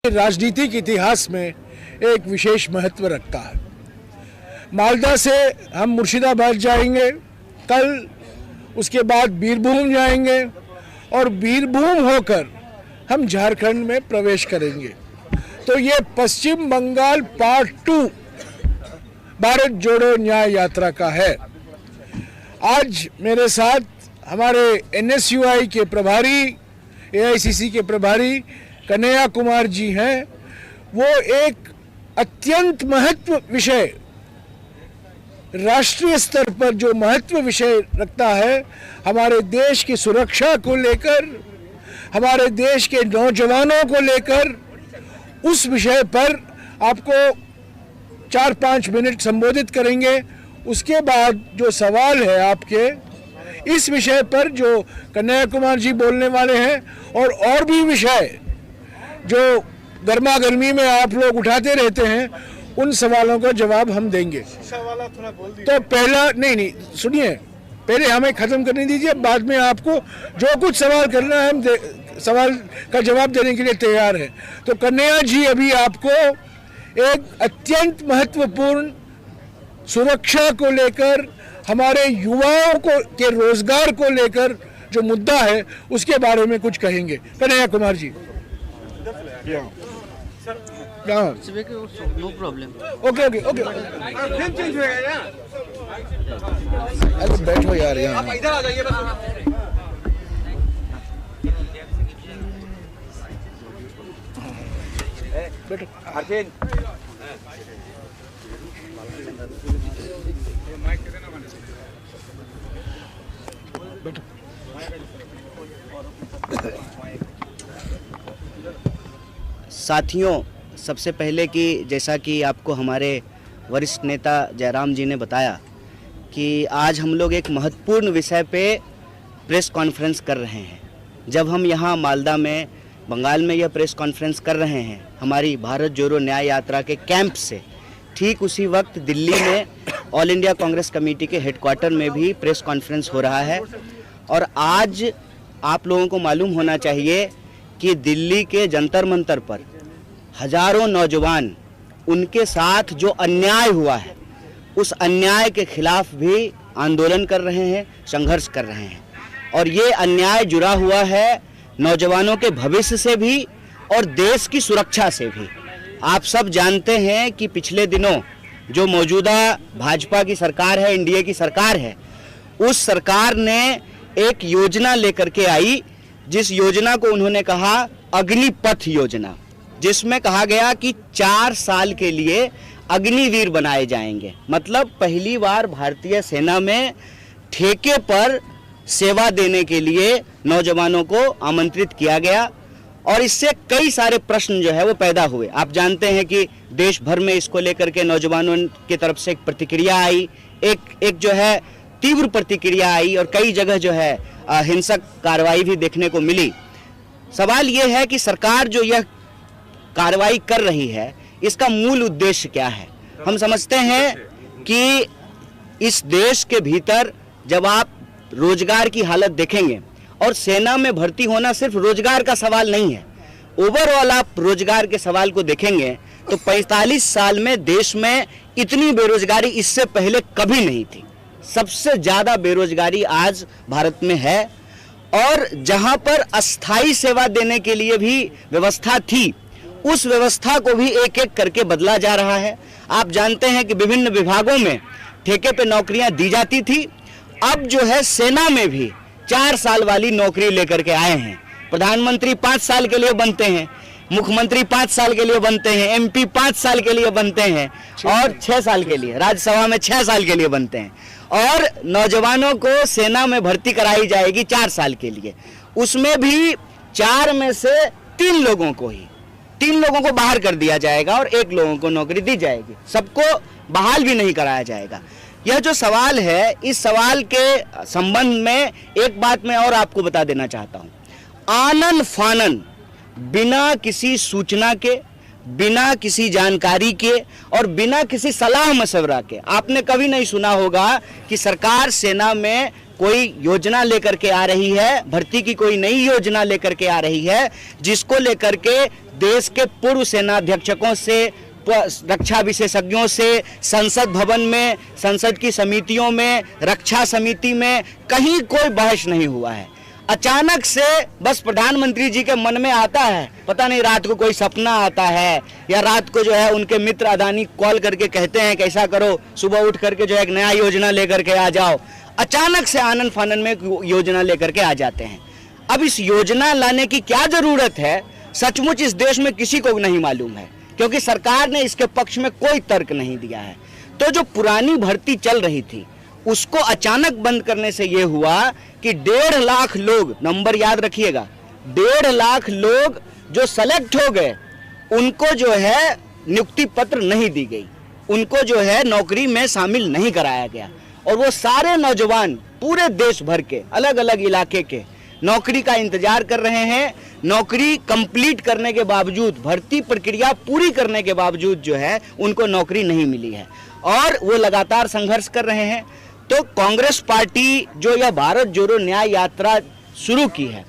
राजनीतिक इतिहास में एक विशेष महत्व रखता है। मालदा से हम मुर्शिदाबाद जाएंगे, कल उसके बाद बीरभूम जाएंगे और बीरभूम होकर हम झारखंड में प्रवेश करेंगे। तो ये पश्चिम बंगाल पार्ट 2 भारत जोड़ो न्याय यात्रा का है। आज मेरे साथ हमारे NSUI के प्रभारी, AICC के प्रभारी कन्हैया कुमार जी हैं। वो एक अत्यंत महत्व विषय, राष्ट्रीय स्तर पर जो महत्व विषय रखता है, हमारे देश की सुरक्षा को लेकर, हमारे देश के नौजवानों को लेकर, उस विषय पर आपको 4-5 मिनट संबोधित करेंगे। उसके बाद जो सवाल है आपके इस विषय पर जो कन्हैया कुमार जी बोलने वाले हैं, और भी विषय जो गर्मा गर्मी में आप लोग उठाते रहते हैं, उन सवालों का जवाब हम देंगे। तो पहला नहीं सुनिए, पहले हमें खत्म करने दीजिए, बाद में आपको जो कुछ सवाल करना है हम सवाल का जवाब देने के लिए तैयार है। तो कन्हैया जी अभी आपको एक अत्यंत महत्वपूर्ण सुरक्षा को लेकर, हमारे युवाओं को के रोजगार को लेकर जो मुद्दा है उसके बारे में कुछ कहेंगे। Kanhaiya Kumar ji. No problem. Okay. अरे बैठो यार, यहाँ आप इधर आ जाइए बस। बैठो। अर्जुन बैठो। साथियों, सबसे पहले कि जैसा कि आपको हमारे वरिष्ठ नेता जयराम जी ने बताया कि आज हम लोग एक महत्वपूर्ण विषय पे प्रेस कॉन्फ्रेंस कर रहे हैं। जब हम यहाँ मालदा में बंगाल में यह प्रेस कॉन्फ्रेंस कर रहे हैं हमारी भारत जोड़ो न्याय यात्रा के कैंप से, ठीक उसी वक्त दिल्ली में ऑल इंडिया कांग्रेस कमेटी के हेडक्वार्टर में भी प्रेस कॉन्फ्रेंस हो रहा है। और आज आप लोगों को मालूम होना चाहिए कि दिल्ली के जंतर मंतर पर हजारों नौजवान, उनके साथ जो अन्याय हुआ है उस अन्याय के खिलाफ भी आंदोलन कर रहे हैं, संघर्ष कर रहे हैं। और ये अन्याय जुड़ा हुआ है नौजवानों के भविष्य से भी और देश की सुरक्षा से भी। आप सब जानते हैं कि पिछले दिनों जो मौजूदा भाजपा की सरकार है, एनडीए की सरकार है, उस सरकार ने एक योजना लेकर के आई, जिस योजना को उन्होंने कहा अग्निपथ योजना, जिसमें कहा गया कि 4 साल के लिए अग्निवीर बनाए जाएंगे। मतलब पहली बार भारतीय सेना में ठेके पर सेवा देने के लिए नौजवानों को आमंत्रित किया गया। और इससे कई सारे प्रश्न जो है वो पैदा हुए। आप जानते हैं कि देश भर में इसको लेकर के नौजवानों की तरफ से एक प्रतिक्रिया आई, एक जो है तीव्र प्रतिक्रिया आई, और कई जगह जो है हिंसक कार्रवाई भी देखने को मिली। सवाल यह है कि सरकार जो यह कार्रवाई कर रही है, इसका मूल उद्देश्य क्या है। हम समझते हैं कि इस देश के भीतर जब आप रोजगार की हालत देखेंगे, और सेना में भर्ती होना सिर्फ रोजगार का सवाल नहीं है, ओवरऑल आप रोजगार के सवाल को देखेंगे तो 45 साल में देश में इतनी बेरोजगारी इससे पहले कभी नहीं थी। सबसे ज्यादा बेरोजगारी आज भारत में है। और जहां पर अस्थाई सेवा देने के लिए भी व्यवस्था थी, उस व्यवस्था को भी एक एक करके बदला जा रहा है। आप जानते हैं कि विभिन्न विभागों में ठेके पे नौकरियां दी जाती थी। अब जो है सेना में भी 4 साल वाली नौकरी लेकर के आए हैं। प्रधानमंत्री 5 साल के लिए बनते हैं, मुख्यमंत्री 5 साल के लिए बनते हैं, MP 5 साल के लिए बनते हैं, और 6 साल के लिए राज्यसभा में 6 साल के लिए बनते हैं। और नौजवानों को सेना में भर्ती कराई जाएगी 4 साल के लिए। उसमें भी 4 में से 3 लोगों को बाहर कर दिया जाएगा और 1 लोगों को नौकरी दी जाएगी। सबको बहाल भी नहीं कराया जाएगा। यह जो सवाल है, इस सवाल के संबंध में एक बात मैं और आपको बता देना चाहता हूं। आनन फानन, बिना किसी सूचना के, बिना किसी जानकारी के और बिना किसी सलाह मशवरा के, आपने कभी नहीं सुना होगा कि सरकार सेना में कोई योजना लेकर के आ रही है, भर्ती की कोई नई योजना लेकर के आ रही है, जिसको लेकर के देश के पूर्व सेनाध्यक्षकों से, रक्षा विशेषज्ञों से, संसद भवन में, संसद की समितियों में, रक्षा समिति में कहीं कोई बहस नहीं हुआ है। अचानक से बस प्रधानमंत्री जी के मन में आता है, पता नहीं रात को कोई सपना आता है या रात को जो है उनके मित्र अदानी कॉल करके कहते हैं कि ऐसा करो, सुबह उठ करके जो है एक नया योजना लेकर के आ जाओ। अचानक से आनन फानन में योजना लेकर के आ जाते हैं। अब इस योजना लाने की क्या जरूरत है, सचमुच इस देश में किसी को नहीं मालूम है, क्योंकि सरकार ने इसके पक्ष में कोई तर्क नहीं दिया है। तो जो पुरानी भर्ती चल रही थी उसको अचानक बंद करने से यह हुआ कि 1.5 लाख लोग, नंबर याद रखिएगा, 1.5 लाख लोग जो सेलेक्ट हो गए उनको जो है नियुक्ति पत्र नहीं दी गई, उनको जो है नौकरी में शामिल नहीं कराया गया। और वो सारे नौजवान पूरे देश भर के अलग अलग इलाके के नौकरी का इंतजार कर रहे हैं। नौकरी कंप्लीट करने के बावजूद, भर्ती प्रक्रिया पूरी करने के बावजूद जो है उनको नौकरी नहीं मिली है और वो लगातार संघर्ष कर रहे हैं। तो कांग्रेस पार्टी जो यह भारत जोड़ो न्याय यात्रा शुरू की है,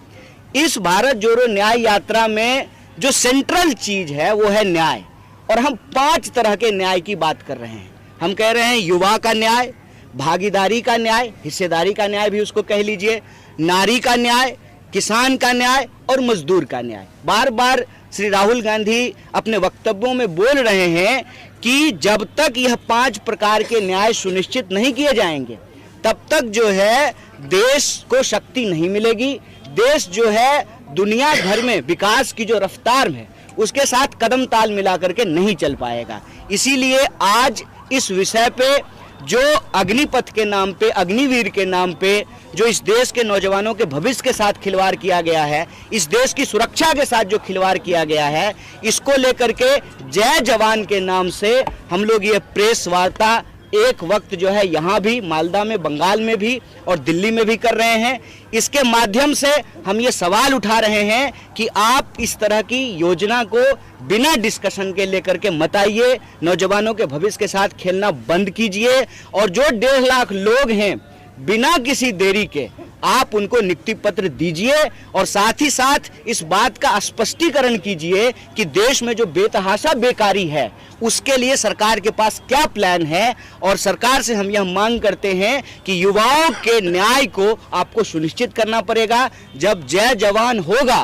इस भारत जोड़ो न्याय यात्रा में जो सेंट्रल चीज है वो है न्याय। और हम 5 तरह के न्याय की बात कर रहे हैं। हम कह रहे हैं युवा का न्याय, भागीदारी का न्याय, हिस्सेदारी का न्याय भी उसको कह लीजिए, नारी का न्याय, किसान का न्याय और मजदूर का न्याय। बार बार श्री राहुल गांधी अपने वक्तव्यों में बोल रहे हैं कि जब तक यह 5 प्रकार के न्याय सुनिश्चित नहीं किए जाएंगे तब तक जो है देश को शक्ति नहीं मिलेगी। देश जो है दुनिया भर में विकास की जो रफ्तार है उसके साथ कदम ताल मिला करके नहीं चल पाएगा। इसीलिए आज इस विषय पे जो अग्निपथ के नाम पे, अग्निवीर के नाम पे जो इस देश के नौजवानों के भविष्य के साथ खिलवाड़ किया गया है, इस देश की सुरक्षा के साथ जो खिलवाड़ किया गया है, इसको लेकर के जय जवान के नाम से हम लोग ये प्रेस वार्ता एक वक्त जो है यहाँ भी, मालदा में, बंगाल में भी और दिल्ली में भी कर रहे हैं। इसके माध्यम से हम ये सवाल उठा रहे हैं कि आप इस तरह की योजना को बिना डिस्कशन के लेकर के मत आइए, नौजवानों के भविष्य के साथ खेलना बंद कीजिए और जो 1.5 लाख लोग हैं बिना किसी देरी के आप उनको नियुक्ति पत्र दीजिए और साथ ही साथ इस बात का स्पष्टीकरण कीजिए कि देश में जो बेतहाशा बेकारी है उसके लिए सरकार के पास क्या प्लान है। और सरकार से हम यह मांग करते हैं कि युवाओं के न्याय को आपको सुनिश्चित करना पड़ेगा। जब जय जवान होगा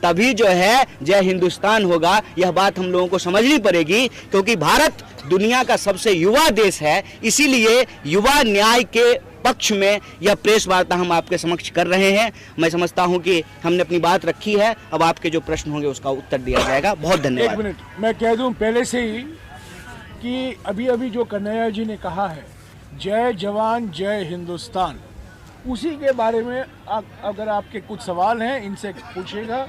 तभी जो है जय हिंदुस्तान होगा। यह बात हम लोगों को समझनी पड़ेगी, क्योंकि भारत दुनिया का सबसे युवा देश है। इसीलिए युवा न्याय के पक्ष में यह प्रेस वार्ता हम आपके समक्ष कर रहे हैं। मैं समझता हूं कि हमने अपनी बात रखी है, अब आपके जो प्रश्न होंगे उसका उत्तर दिया जाएगा। बहुत धन्यवाद। 1 मिनट मैं कह दूं पहले से ही कि अभी जो कन्हैया जी ने कहा है जय जवान जय हिंदुस्तान, उसी के बारे में अगर आपके कुछ सवाल हैं इनसे पूछिएगा।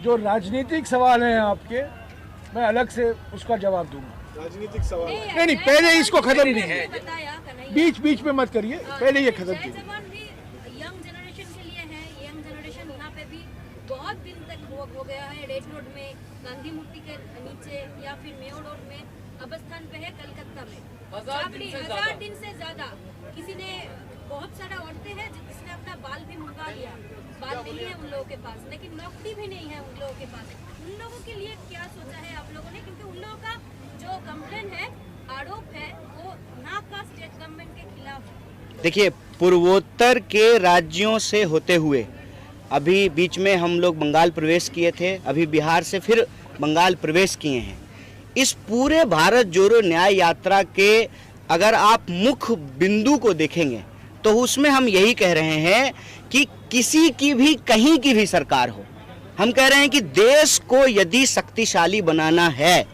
जो राजनीतिक सवाल हैं आपके, मैं अलग से उसका जवाब दूंगा। राजनीतिक सवाल नहीं, पहले इसको खत्म कीजिए, बीच में मत करिए, पहले ये खत्म कीजिए। यंग जनरेशन के लिए है, यंग जनरेशन यहाँ पे भी बहुत दिन तक हो गया है। रेड रोड में, गांधी मूर्ति के नीचे या फिर मेयो रोड में अवस्थान पे है, कलकत्ता में 1000 दिन से ज्यादा। किसी ने, बहुत सारा औरतें हैं जिसने अपना बाल भी मुंडवा लिया, बाल नहीं है उन लोगों के पास, लेकिन नौकरी भी नहीं है उन लोगों के पास। उन लोगों के लिए क्या सोचा है आप लोगों ने? क्योंकि उन लोगों का जो कंप्लेन है, आरोप है, वो ना का स्टेट गवर्नमेंट के खिलाफ। देखिए, पूर्वोत्तर के राज्यों से होते हुए अभी बीच में हम लोग बंगाल प्रवेश किए थे, अभी बिहार से फिर बंगाल प्रवेश किए हैं। इस पूरे भारत जोड़ो न्याय यात्रा के अगर आप मुख्य बिंदु को देखेंगे तो उसमें हम यही कह रहे हैं कि किसी की भी, कहीं की भी सरकार हो, हम कह रहे हैं कि देश को यदि शक्तिशाली बनाना है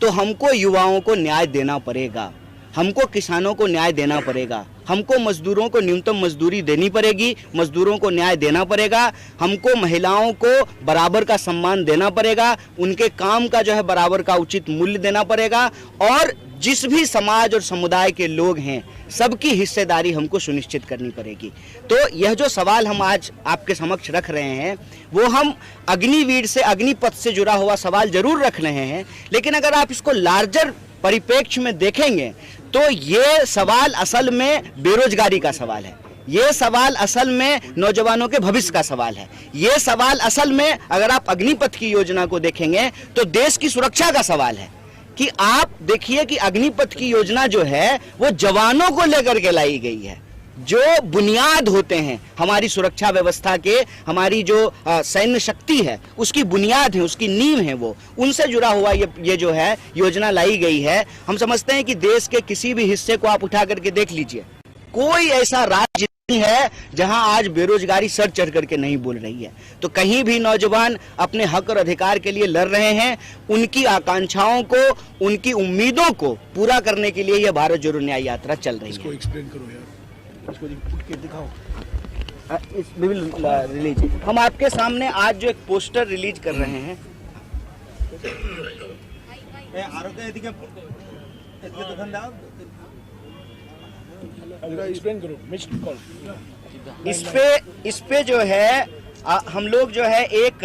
तो हमको युवाओं को न्याय देना पड़ेगा, हमको किसानों को न्याय देना पड़ेगा, हमको मजदूरों को न्यूनतम मजदूरी देनी पड़ेगी, मजदूरों को न्याय देना पड़ेगा, हमको महिलाओं को बराबर का सम्मान देना पड़ेगा, उनके काम का जो है बराबर का उचित मूल्य देना पड़ेगा और जिस भी समाज और समुदाय के लोग हैं सबकी हिस्सेदारी हमको सुनिश्चित करनी पड़ेगी। तो यह जो सवाल हम आज आपके समक्ष रख रहे हैं वो हम अग्निवीर से, अग्निपथ से जुड़ा हुआ सवाल जरूर रख रहे हैं, लेकिन अगर आप इसको लार्जर परिप्रेक्ष्य में देखेंगे तो ये सवाल असल में बेरोजगारी का सवाल है। ये सवाल असल में नौजवानों के भविष्य का सवाल है। ये सवाल असल में अगर आप अग्निपथ की योजना को देखेंगे तो देश की सुरक्षा का सवाल है कि आप देखिए कि अग्निपथ की योजना जो है वो जवानों को लेकर के लाई गई है, जो बुनियाद होते हैं हमारी सुरक्षा व्यवस्था के, हमारी जो सैन्य शक्ति है उसकी बुनियाद है, उसकी नींव है, वो उनसे जुड़ा हुआ ये जो है योजना लाई गई है। हम समझते हैं कि देश के किसी भी हिस्से को आप उठा करके देख लीजिए, कोई ऐसा राज्य नहीं है जहां आज बेरोजगारी सर चढ़ करके नहीं बोल रही है। तो कहीं भी नौजवान अपने हक और अधिकार के लिए लड़ रहे हैं, उनकी आकांक्षाओं को, उनकी उम्मीदों को पूरा करने के लिए यह भारत जोड़ो न्याय यात्रा चल रही है। इसको एक्सप्लेन करो यार, इसको उठ के दिखाओ। रिलीज हम आपके सामने आज जो एक पोस्टर रिलीज कर रहे हैं, एक्सप्लेन करो, मिस्ड कॉल। इस पे जो है हम लोग जो है एक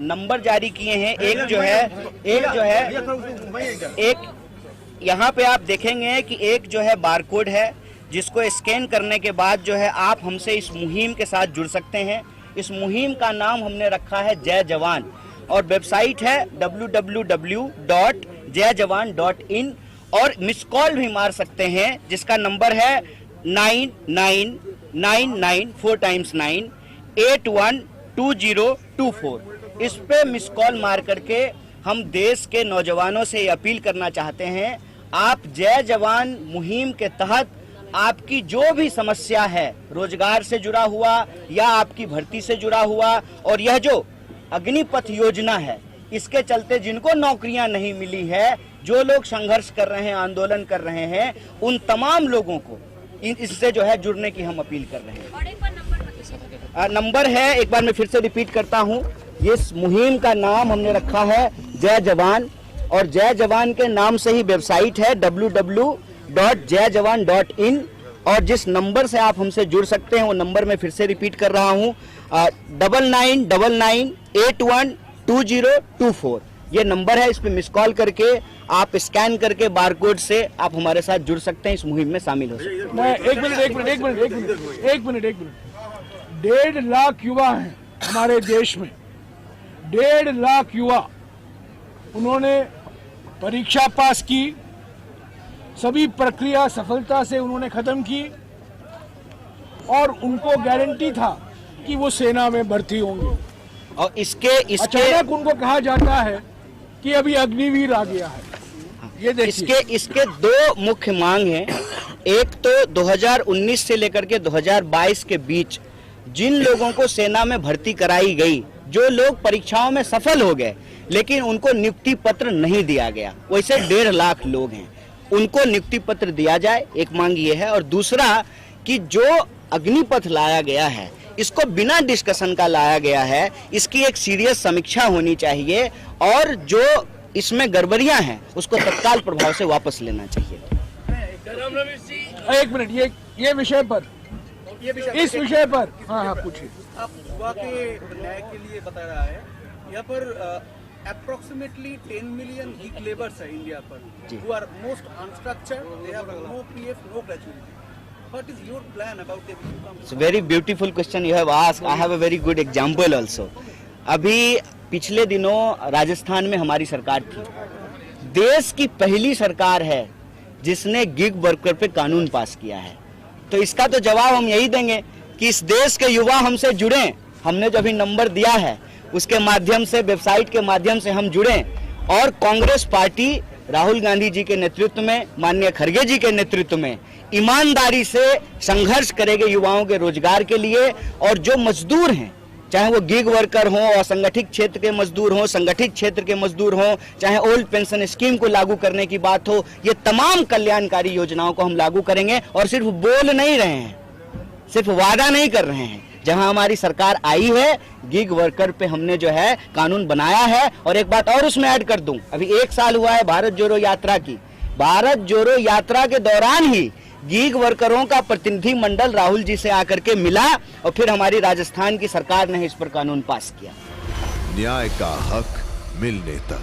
नंबर जारी किए हैं। एक जो है एक यहाँ पे आप देखेंगे कि एक जो है बारकोड है जिसको स्कैन करने के बाद जो है आप हमसे इस मुहिम के साथ जुड़ सकते हैं। इस मुहिम का नाम हमने रखा है जय जवान और वेबसाइट है www.jayjawan.in और मिस कॉल भी मार सकते हैं जिसका नंबर है 9999 4 times 9 812024। इस पे मिस कॉल मार करके हम देश के नौजवानों से ये अपील करना चाहते हैं, आप जय जवान मुहिम के तहत आपकी जो भी समस्या है, रोजगार से जुड़ा हुआ या आपकी भर्ती से जुड़ा हुआ, और यह जो अग्निपथ योजना है इसके चलते जिनको नौकरियां नहीं मिली है, जो लोग संघर्ष कर रहे हैं, आंदोलन कर रहे हैं, उन तमाम लोगों को इससे जो है जुड़ने की हम अपील कर रहे हैं। नंबर है, एक बार मैं फिर से रिपीट करता हूं, इस मुहिम का नाम हमने रखा है जय जवान और जय जवान के नाम से ही वेबसाइट है www.jayjawan.in और जिस नंबर से आप हमसे जुड़ सकते हैं वो नंबर मैं फिर से रिपीट कर रहा हूं 9999812024। ये नंबर है, इस पे मिस कॉल करके आप स्कैन करके बारकोड से आप हमारे साथ जुड़ सकते हैं, इस मुहिम में शामिल हो सकते हैं। मैं एक मिनट 1.5 लाख युवा हैं हमारे देश में, 1.5 लाख युवा, उन्होंने परीक्षा पास की, सभी प्रक्रिया सफलता से उन्होंने खत्म की और उनको गारंटी था कि वो सेना में भर्ती होंगे और इसके अचानक उनको कहा जाता है कि अभी अग्निवीर आ गया है। ये देखिए, इसके दो मुख्य मांग हैं। एक तो 2019 से लेकर के 2022 के बीच जिन लोगों को सेना में भर्ती कराई गई, जो लोग परीक्षाओं में सफल हो गए लेकिन उनको नियुक्ति पत्र नहीं दिया गया, वैसे 1.5 लाख लोग हैं, उनको नियुक्ति पत्र दिया जाए, एक मांग ये है। और दूसरा कि जो अग्निपथ लाया गया है इसको बिना डिस्कशन का लाया गया है, इसकी एक सीरियस समीक्षा होनी चाहिए और जो इसमें गड़बड़ियां हैं उसको तत्काल प्रभाव से वापस लेना चाहिए। एक मिनट, ये विषय पर, इस विषय पर हाँ पूछिए। आप युवा के न्याय के लिए बता रहा है, यहाँ पर approximately 10 million gig laborers है इंडिया पर, who are most unstructured, they have no PF, no gratuity. What is your plan about it? It's a very beautiful question you have asked. I have a very good example also. अभी पिछले दिनों राजस्थान में हमारी सरकार थी, देश की पहली सरकार है जिसने गिग वर्कर पे कानून पास किया है। तो इसका तो जवाब हम यही देंगे कि इस देश के युवा हमसे जुड़ें, हमने जो भी नंबर दिया है उसके माध्यम से, वेबसाइट के माध्यम से हम जुड़ें और कांग्रेस पार्टी राहुल गांधी जी के नेतृत्व में, माननीय खड़गे जी के नेतृत्व में ईमानदारी से संघर्ष करेंगे युवाओं के रोजगार के लिए। और जो मजदूर हैं, चाहे वो गिग वर्कर हों, असंगठित क्षेत्र के मजदूर हों, संगठित क्षेत्र के मजदूर हों, चाहे ओल्ड पेंशन स्कीम को लागू करने की बात हो, ये तमाम कल्याणकारी योजनाओं को हम लागू करेंगे और सिर्फ बोल नहीं रहे हैं, सिर्फ वादा नहीं कर रहे हैं। जहां हमारी सरकार आई है, गिग वर्कर पे हमने जो है कानून बनाया है। और एक बात और उसमें ऐड कर दूं, अभी 1 साल हुआ है भारत जोड़ो यात्रा की, भारत जोड़ो यात्रा के दौरान ही गिग वर्करों का प्रतिनिधि मंडल राहुल जी से आकर के मिला और फिर हमारी राजस्थान की सरकार ने इस पर कानून पास किया। न्याय का हक मिलने तक।